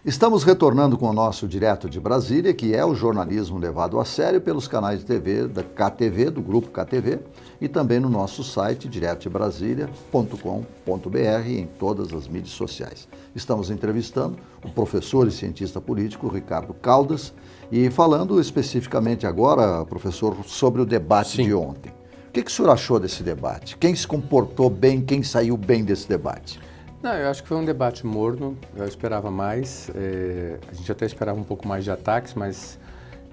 Estamos retornando com o nosso Direto de Brasília, que é o jornalismo levado a sério pelos canais de TV da KTV, do Grupo KTV, e também no nosso site diretodebrasilia.com.br em todas as mídias sociais. Estamos entrevistando o professor e cientista político Ricardo Caldas e falando especificamente agora, professor, sobre o debate de ontem. O que o senhor achou desse debate? Quem se comportou bem, quem saiu bem desse debate? Não, eu acho que foi um debate morno, eu esperava mais, a gente até esperava um pouco mais de ataques, mas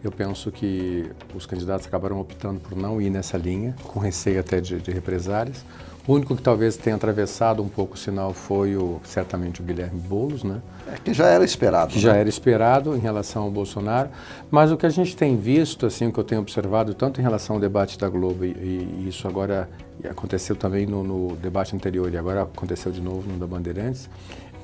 eu penso que os candidatos acabaram optando por não ir nessa linha, com receio até de represálias. O único que talvez tenha atravessado um pouco o sinal foi certamente o Guilherme Boulos, né? Que já era esperado. Que já era esperado em relação ao Bolsonaro, mas o que a gente tem visto, assim, o que eu tenho observado, tanto em relação ao debate da Globo e isso agora aconteceu também no debate anterior e agora aconteceu de novo no da Bandeirantes,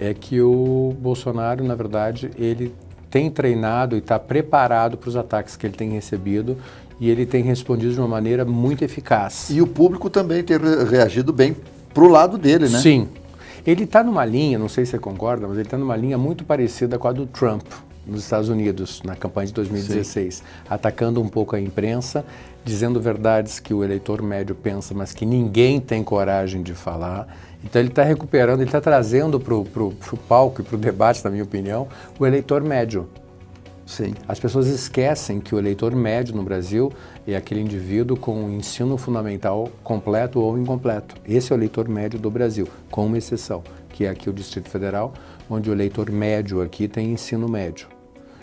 é que o Bolsonaro, na verdade, ele tem treinado e está preparado para os ataques que ele tem recebido e ele tem respondido de uma maneira muito eficaz. E o público também tem reagido bem para o lado dele, né? Sim. Ele está numa linha, não sei se você concorda, mas ele está numa linha muito parecida com a do Trump nos Estados Unidos, na campanha de 2016, Sim. atacando um pouco a imprensa, dizendo verdades que o eleitor médio pensa, mas que ninguém tem coragem de falar. Então ele está recuperando, ele está trazendo para o palco e para o debate, na minha opinião, o eleitor médio. Sim. As pessoas esquecem que o eleitor médio no Brasil é aquele indivíduo com ensino fundamental completo ou incompleto. Esse é o eleitor médio do Brasil, com uma exceção, que é aqui o Distrito Federal, onde o eleitor médio aqui tem ensino médio.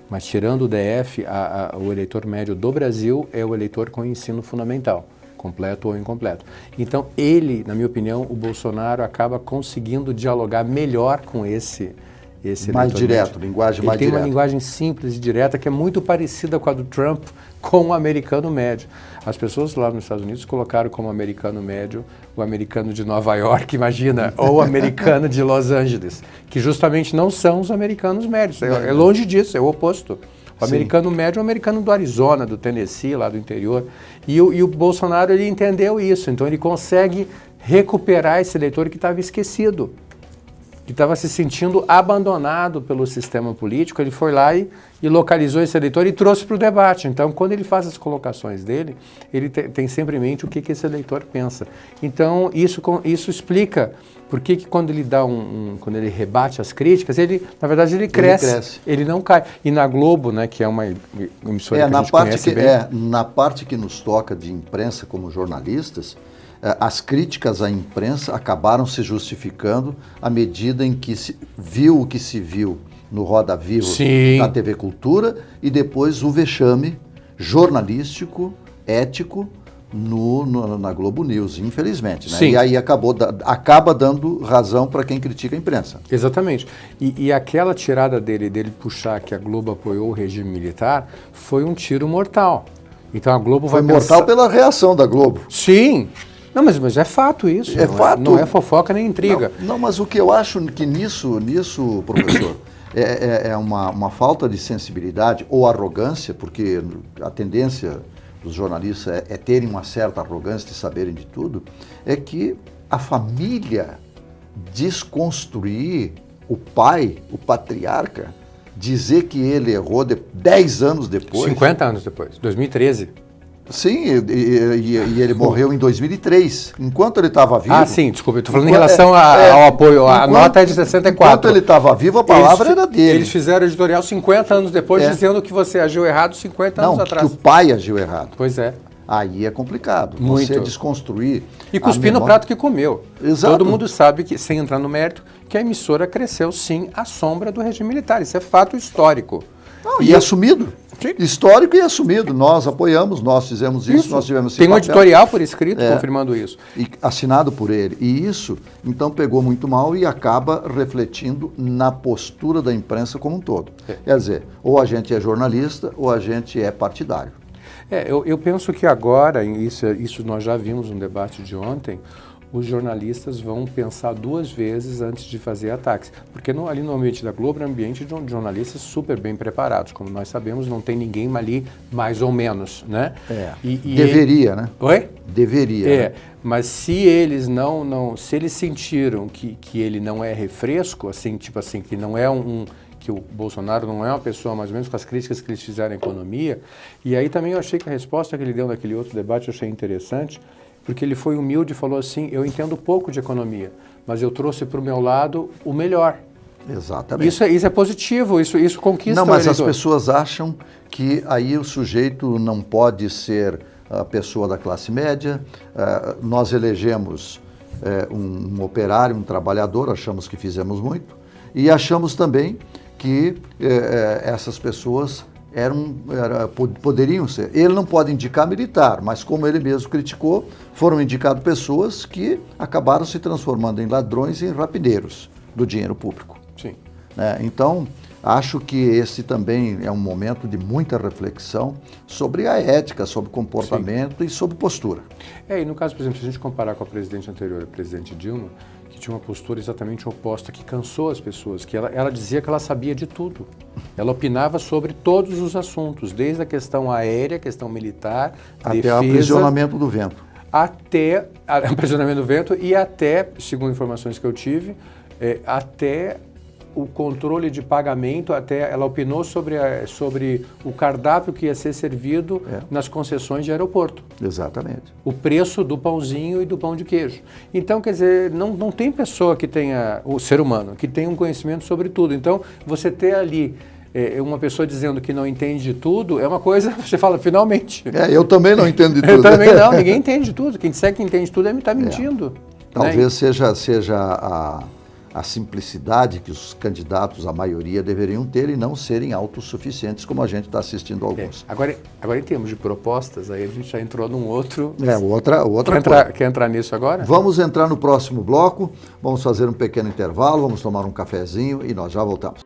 Mas tirando o DF, o eleitor médio do Brasil é o eleitor com ensino fundamental, completo ou incompleto. Então ele, na minha opinião, o Bolsonaro acaba conseguindo dialogar melhor com esse mais direto, linguagem mais direta. Ele tem uma linguagem simples e direta que é muito parecida com a do Trump com o americano médio. As pessoas lá nos Estados Unidos colocaram como americano médio o americano de Nova York, imagina, ou o americano de Los Angeles, que justamente não são os americanos médios. É longe disso, é o oposto. O americano médio é o americano do Arizona, do Tennessee, lá do interior. E o Bolsonaro, ele entendeu isso, então ele consegue recuperar esse eleitor que estava esquecido, que estava se sentindo abandonado pelo sistema político. Ele foi lá e localizou esse eleitor e trouxe para o debate. Então, quando ele faz as colocações dele, ele tem sempre em mente o que esse eleitor pensa. Então, isso explica por que quando ele dá quando ele rebate as críticas, na verdade, ele cresce, ele não cai. E na Globo, né, que é uma emissora que a gente conhece bem... na parte que nos toca de imprensa como jornalistas, as críticas à imprensa acabaram se justificando à medida em que se viu o que se viu no Roda Viva da TV Cultura e depois o vexame jornalístico, ético, na Globo News, infelizmente. Né? E aí acaba dando razão para quem critica a imprensa. Exatamente. E aquela tirada dele puxar que a Globo apoiou o regime militar foi um tiro mortal. Então a Globo vai pensar... Foi mortal pela reação da Globo. Sim. Não, mas é fato isso. Não é fofoca nem intriga. Não, mas o que eu acho que nisso professor, é uma falta de sensibilidade ou arrogância, porque a tendência dos jornalistas é terem uma certa arrogância de saberem de tudo, é que a família desconstruir o pai, o patriarca, dizer que ele errou 10 anos depois. 50 anos depois, 2013. Sim, e ele morreu em 2003, enquanto ele estava vivo... Ah, sim, desculpa, eu estou falando em relação ao apoio, a nota é de 64. Enquanto ele estava vivo, a palavra era dele. Eles fizeram editorial 50 anos depois, dizendo que você agiu errado 50 anos atrás. Não, que o pai agiu errado. Pois é. Aí é complicado, muito. Você desconstruir... E cuspir no prato que comeu. Exato. Todo mundo sabe, que, sem entrar no mérito, que a emissora cresceu, sim, à sombra do regime militar. Isso é fato histórico. Não, e assumido. Sim. Histórico e assumido. Nós apoiamos, nós fizemos isso. Nós tivemos esse Tem um editorial por escrito confirmando isso. E assinado por ele. E isso, então, pegou muito mal e acaba refletindo na postura da imprensa como um todo. Quer dizer, ou a gente é jornalista ou a gente é partidário. Eu penso que agora, isso nós já vimos no debate de ontem, os jornalistas vão pensar 2 vezes antes de fazer ataques. Porque ali no ambiente da Globo é um ambiente de jornalistas super bem preparados. Como nós sabemos, não tem ninguém ali mais ou menos, né? Deveria, né? Oi? Deveria. Né? Mas se eles se eles sentiram que ele não é refresco, assim, tipo assim, que não é que o Bolsonaro não é uma pessoa, mais ou menos, com as críticas que eles fizeram à economia. E aí também eu achei que a resposta que ele deu naquele outro debate eu achei interessante, porque ele foi humilde e falou assim, eu entendo pouco de economia, mas eu trouxe para o meu lado o melhor. Exatamente. Isso é positivo, isso conquista Não, mas o as eleitor. pessoas acham que aí o sujeito não pode ser a pessoa da classe média. Nós elegemos um operário, um trabalhador, achamos que fizemos muito, e achamos também que essas pessoas poderiam ser. Ele não pode indicar militar, mas como ele mesmo criticou, foram indicadas pessoas que acabaram se transformando em ladrões e em rapineiros do dinheiro público. Sim. Então, acho que esse também é um momento de muita reflexão sobre a ética, sobre comportamento Sim. e sobre postura. E no caso, por exemplo, se a gente comparar com a presidente anterior, a presidente Dilma, que tinha uma postura exatamente oposta, que cansou as pessoas, que ela dizia que ela sabia de tudo. Ela opinava sobre todos os assuntos, desde a questão aérea, a questão militar, até defesa, o aprisionamento do vento. Até o aprisionamento do vento e até, segundo informações que eu tive, até o controle de pagamento, até ela opinou sobre o cardápio que ia ser servido nas concessões de aeroporto. Exatamente. O preço do pãozinho e do pão de queijo. Então, quer dizer, não tem pessoa que tenha, o ser humano, que tenha um conhecimento sobre tudo. Então, você ter ali uma pessoa dizendo que não entende de tudo, é uma coisa, você fala, finalmente. Eu também não entendo de tudo. Eu também não, ninguém entende de tudo. Quem disser que entende de tudo está mentindo. Talvez seja a simplicidade que os candidatos, a maioria, deveriam ter e não serem autossuficientes, como a gente está assistindo alguns. Agora, em termos de propostas, aí a gente já entrou num outro... Quer entrar nisso agora? Vamos entrar no próximo bloco, vamos fazer um pequeno intervalo, vamos tomar um cafezinho e nós já voltamos.